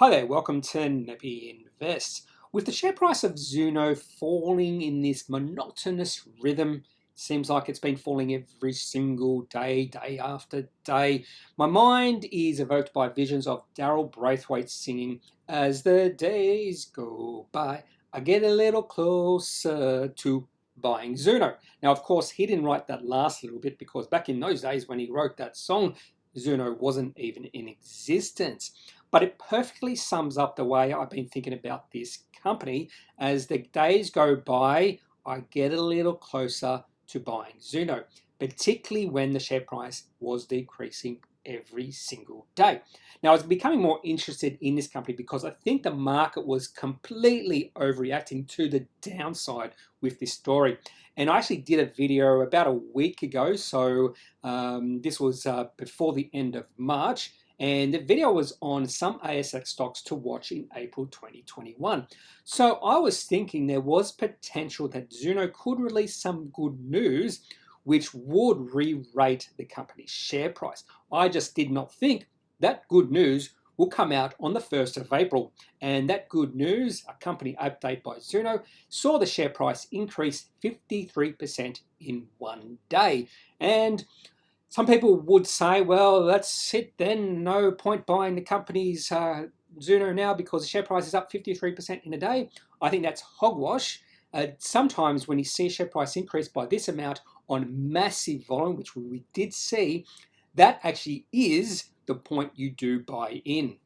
Hi there, welcome to kneppyinvests. With the share price of Zoono falling in this monotonous rhythm, seems like it's been falling every single day, day after day, my mind is evoked by visions of Daryl Braithwaite singing, "As the days go by, I get a little closer to buying Zoono." Now, of course, he didn't write that last little bit because back in those days when he wrote that song, Zoono wasn't even in existence. But it perfectly sums up the way I've been thinking about this company. As the days go by, I get a little closer to buying Zoono, particularly when the share price was decreasing every single day. Now, I was becoming more interested in this company because I think the market was completely overreacting to the downside with this story. And I actually did a video about a week ago, so this was before the end of March. And the video was on some ASX stocks to watch in April 2021. So I was thinking there was potential that Zoono could release some good news which would re-rate the company's share price. I just did not think that good news will come out on the 1st of April. And that good news, a company update by Zoono, saw the share price increase 53% in one day. And some people would say, well, that's it then, no point buying the company's Zoono now because the share price is up 53% in a day. I think that's hogwash. Sometimes when you see a share price increase by this amount on massive volume, which we did see, that actually is the point you do buy in.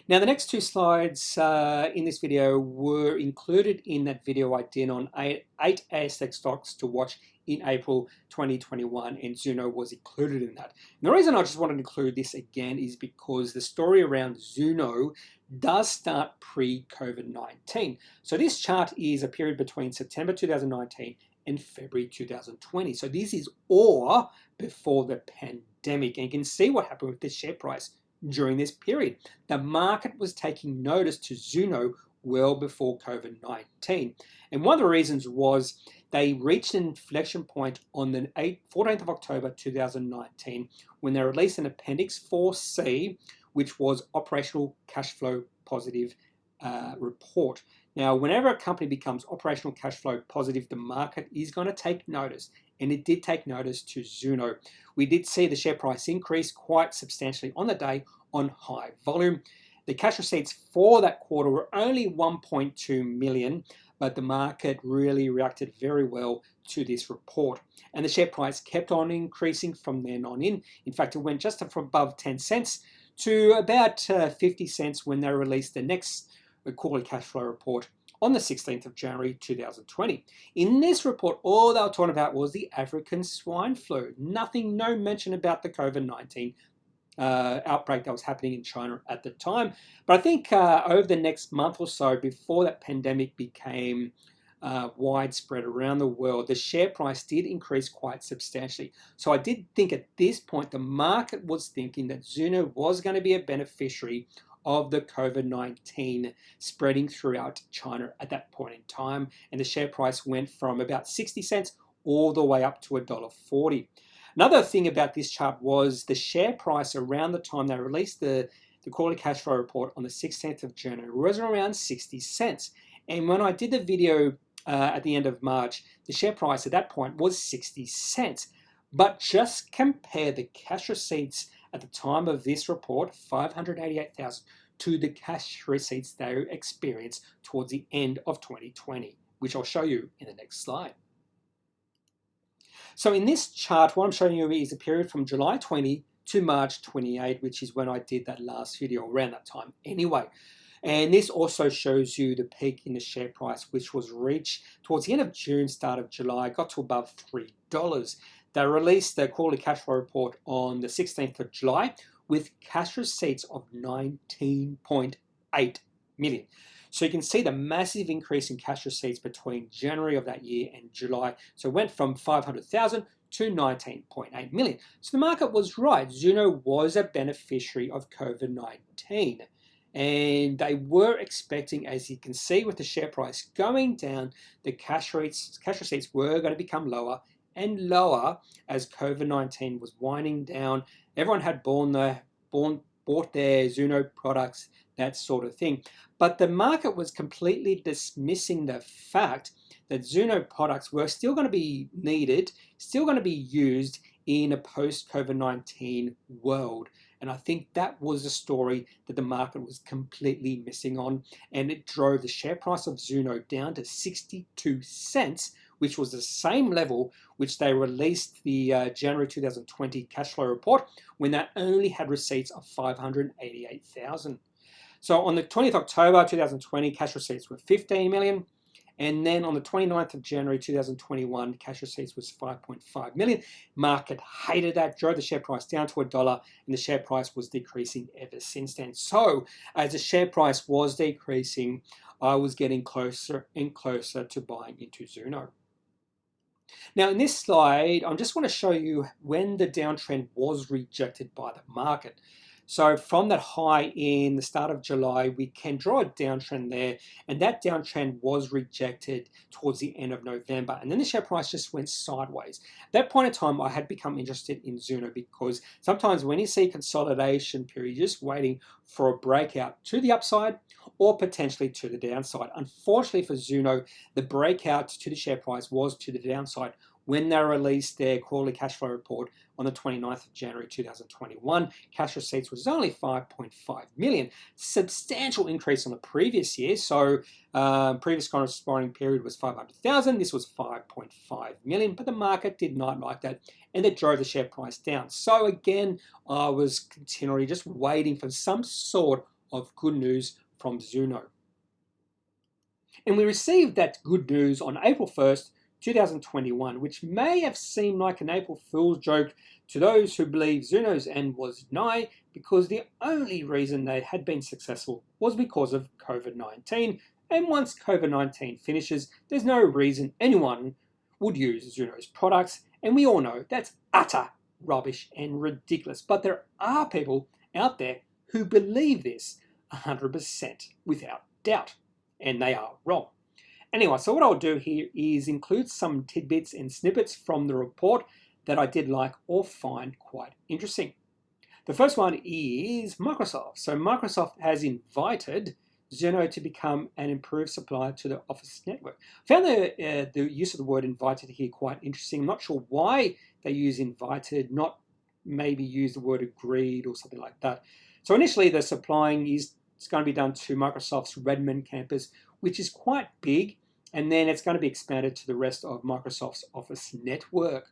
Now, the next two slides in this video were included in that video I did on eight ASX stocks to watch in April 2021, and Zoono was included in that. And the reason I just wanted to include this again is because the story around Zoono does start pre-COVID-19. So this chart is a period between September 2019 and February 2020. So this is all before the pandemic, and you can see what happened with the share price during this period. The market was taking notice to Zoono well before COVID-19. And one of the reasons was they reached an inflection point on the 14th of October 2019 when they released an Appendix 4C, which was operational cash flow positive report. Now, whenever a company becomes operational cash flow positive, the market is going to take notice, and it did take notice to Zoono. We did see the share price increase quite substantially on the day on high volume. The cash receipts for that quarter were only 1.2 million, but the market really reacted very well to this report. And the share price kept on increasing from then on in. In fact, it went just from above 10 cents to about 50 cents when they released the next quarterly cash flow report on the 16th of January 2020. In this report, all they were talking about was the African swine flu. Nothing, no mention about the COVID-19 outbreak that was happening in China at the time. But I think over the next month or so, before that pandemic became widespread around the world, the share price did increase quite substantially. So I did think at this point, the market was thinking that Zoono was going to be a beneficiary of the COVID-19 spreading throughout China at that point in time. And the share price went from about 60 cents all the way up to $1.40. Another thing about this chart was the share price around the time they released the quarterly cash flow report on the 16th of January was around 60 cents. And when I did the video at the end of March, the share price at that point was 60 cents. But just compare the cash receipts at the time of this report, 588,000, to the cash receipts they experienced towards the end of 2020, which I'll show you in the next slide. So in this chart, what I'm showing you is a period from July 20 to March 28, which is when I did that last video, around that time anyway. And this also shows you the peak in the share price, which was reached towards the end of June, start of July, got to above $3. They released their quarterly cash flow report on the 16th of July with cash receipts of 19.8 million. So you can see the massive increase in cash receipts between January of that year and July. So it went from 500,000 to 19.8 million. So the market was right. Zoono was a beneficiary of COVID-19. And they were expecting, as you can see with the share price going down, the cash receipts were going to become lower and lower as COVID-19 was winding down. Everyone had bought bought their Zoono products, that sort of thing. But the market was completely dismissing the fact that Zoono products were still going to be needed, still going to be used in a post-COVID-19 world. And I think that was a story that the market was completely missing on, and it drove the share price of Zoono down to 62 cents, which was the same level which they released the January 2020 cash flow report when they only had receipts of 588,000. So on the 20th October 2020, cash receipts were 15 million. And then on the 29th of January 2021, cash receipts was 5.5 million. Market hated that, drove the share price down to $1, and the share price was decreasing ever since then. So as the share price was decreasing, I was getting closer and closer to buying into Zoono. Now in this slide, I just want to show you when the downtrend was rejected by the market. So from that high in the start of July, we can draw a downtrend there, and that downtrend was rejected towards the end of November. And then the share price just went sideways. At that point in time, I had become interested in Zoono because sometimes when you see consolidation period, you're just waiting for a breakout to the upside or potentially to the downside. Unfortunately for Zoono, the breakout to the share price was to the downside when they released their quarterly cash flow report on the 29th of January 2021. Cash receipts was only 5.5 million, substantial increase on the previous year. So previous corresponding period was 500,000. This was 5.5 million, but the market did not like that, and it drove the share price down. So again, I was continually just waiting for some sort of good news from Zoono. And we received that good news on April 1st, 2021, which may have seemed like an April Fool's joke to those who believe Zoono's end was nigh, because the only reason they had been successful was because of COVID-19. And once COVID-19 finishes, there's no reason anyone would use Zoono's products. And we all know that's utter rubbish and ridiculous. But there are people out there who believe this 100% without doubt. And they are wrong. Anyway, so what I'll do here is include some tidbits and snippets from the report that I did like or find quite interesting. The first one is Microsoft. So Microsoft has invited Zoono to become an improved supplier to the Office network. I found the use of the word invited here quite interesting. I'm not sure why they use invited, not maybe use the word agreed or something like that. So initially the supplying is going to be done to Microsoft's Redmond campus, which is quite big, and then it's going to be expanded to the rest of Microsoft's Office network.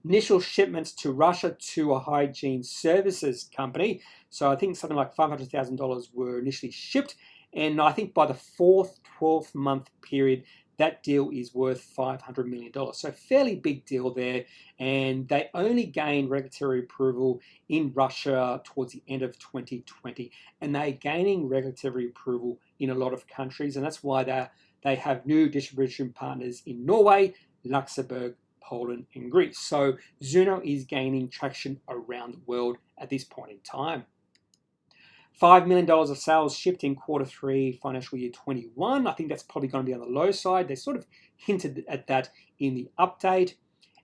Initial shipments to Russia to a hygiene services company, so I think something like $500,000 were initially shipped, and I think by the 12th month period, that deal is worth $500 million. So fairly big deal there, and they only gained regulatory approval in Russia towards the end of 2020, and they're gaining regulatory approval in a lot of countries, and that's why they have new distribution partners in Norway, Luxembourg, Poland, and Greece. So Zoono is gaining traction around the world at this point in time. $5 million of sales shipped in Q3 financial year 21. I think that's probably going to be on the low side. They sort of hinted at that in the update.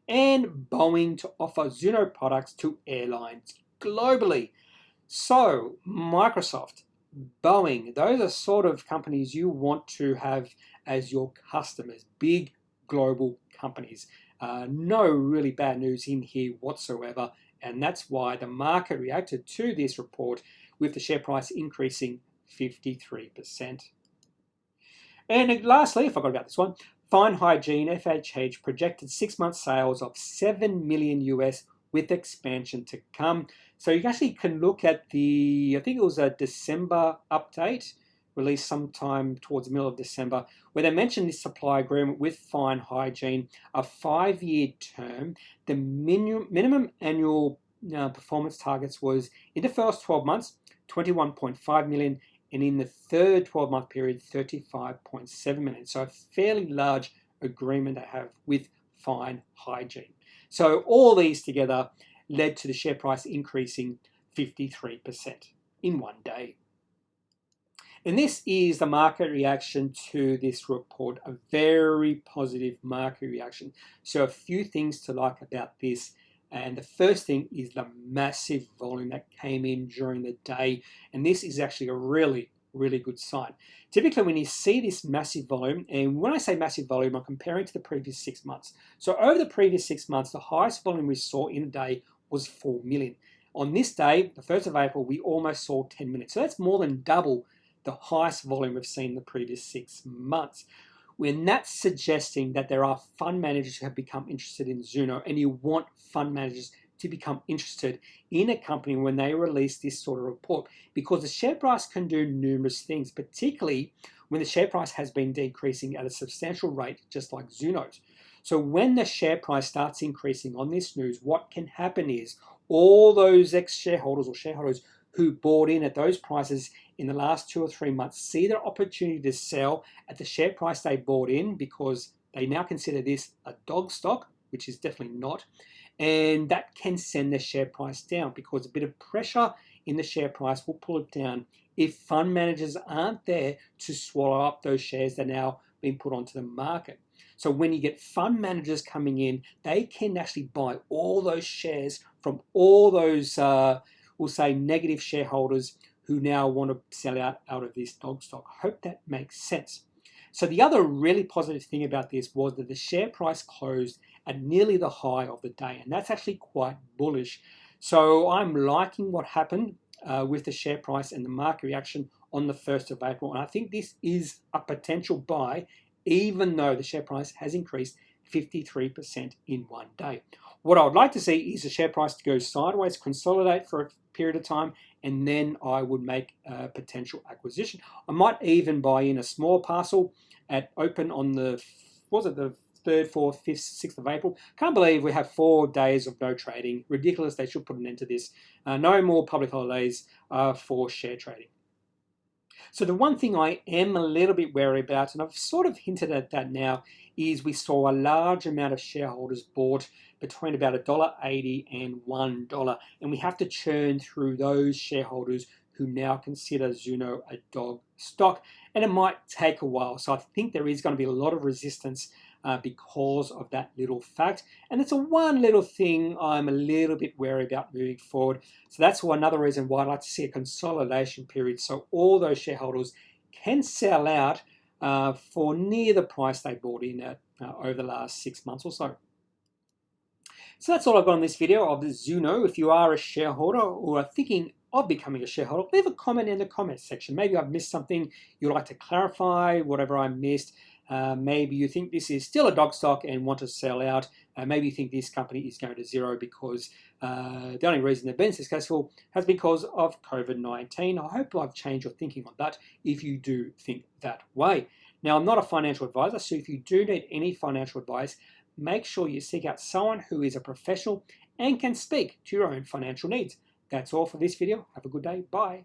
And Boeing to offer Zoono products to airlines globally. So Microsoft, Boeing, those are sort of companies you want to have as your customers, big global companies. No really bad news in here whatsoever, and that's why the market reacted to this report with the share price increasing 53%. And lastly, I forgot about this one, Fine Hygiene, FHH, projected 6-month sales of $7 million US with expansion to come. So you actually can look at the, I think it was a December update, released sometime towards the middle of December, where they mentioned this supply agreement with Fine Hygiene, a 5-year term. The minimum annual performance targets was in the first 12 months, 21.5 million, and in the third 12-month period, 35.7 million. So a fairly large agreement they have with Fine Hygiene. So all these together led to the share price increasing 53% in one day. And this is the market reaction to this report, a very positive market reaction. So a few things to like about this And the first thing is the massive volume that came in during the day. And this is actually a really, really good sign. Typically, when you see this massive volume, and when I say massive volume, I'm comparing to the previous 6 months. So over the previous 6 months, the highest volume we saw in a day was 4 million. On this day, the 1st of April, we almost saw 10 million. So that's more than double the highest volume we've seen in the previous 6 months. When that's suggesting that there are fund managers who have become interested in Zoono, and you want fund managers to become interested in a company when they release this sort of report, because the share price can do numerous things, particularly when the share price has been decreasing at a substantial rate, just like Zoono's. So when the share price starts increasing on this news, what can happen is all those ex-shareholders or shareholders who bought in at those prices in the last 2 or 3 months see their opportunity to sell at the share price they bought in, because they now consider this a dog stock, which is definitely not. And that can send the share price down, because a bit of pressure in the share price will pull it down if fund managers aren't there to swallow up those shares that are now being put onto the market. So when you get fund managers coming in, they can actually buy all those shares from all those we'll say negative shareholders who now want to sell out of this dog stock. Hope that makes sense. So the other really positive thing about this was that the share price closed at nearly the high of the day, and that's actually quite bullish. So I'm liking what happened with the share price and the market reaction on the 1st of April, and I think this is a potential buy, even though the share price has increased 53% in one day. What I would like to see is the share price to go sideways, consolidate for a period of time, and then I would make a potential acquisition. I might even buy in a small parcel at open on the 3rd, 4th, 5th, 6th of April. Can't believe we have 4 days of no trading. Ridiculous. They should put an end to this. No more public holidays for share trading. So the one thing I am a little bit wary about, and I've sort of hinted at that now, is we saw a large amount of shareholders bought between about $1.80 and $1, and we have to churn through those shareholders who now consider Zoono a dog stock, and it might take a while. So I think there is going to be a lot of resistance because of that little fact. And it's one little thing I'm a little bit wary about moving forward. So that's another reason why I'd like to see a consolidation period, so all those shareholders can sell out for near the price they bought in at over the last 6 months or so. So that's all I've got on this video of the Zoono. If you are a shareholder or are thinking of becoming a shareholder, leave a comment in the comments section. Maybe I've missed something you'd like to clarify, whatever I missed. Maybe you think this is still a dog stock and want to sell out. Maybe you think this company is going to zero because the only reason they've been successful has been because of COVID-19. I hope I've changed your thinking on that if you do think that way. Now, I'm not a financial advisor, so if you do need any financial advice, make sure you seek out someone who is a professional and can speak to your own financial needs. That's all for this video. Have a good day. Bye.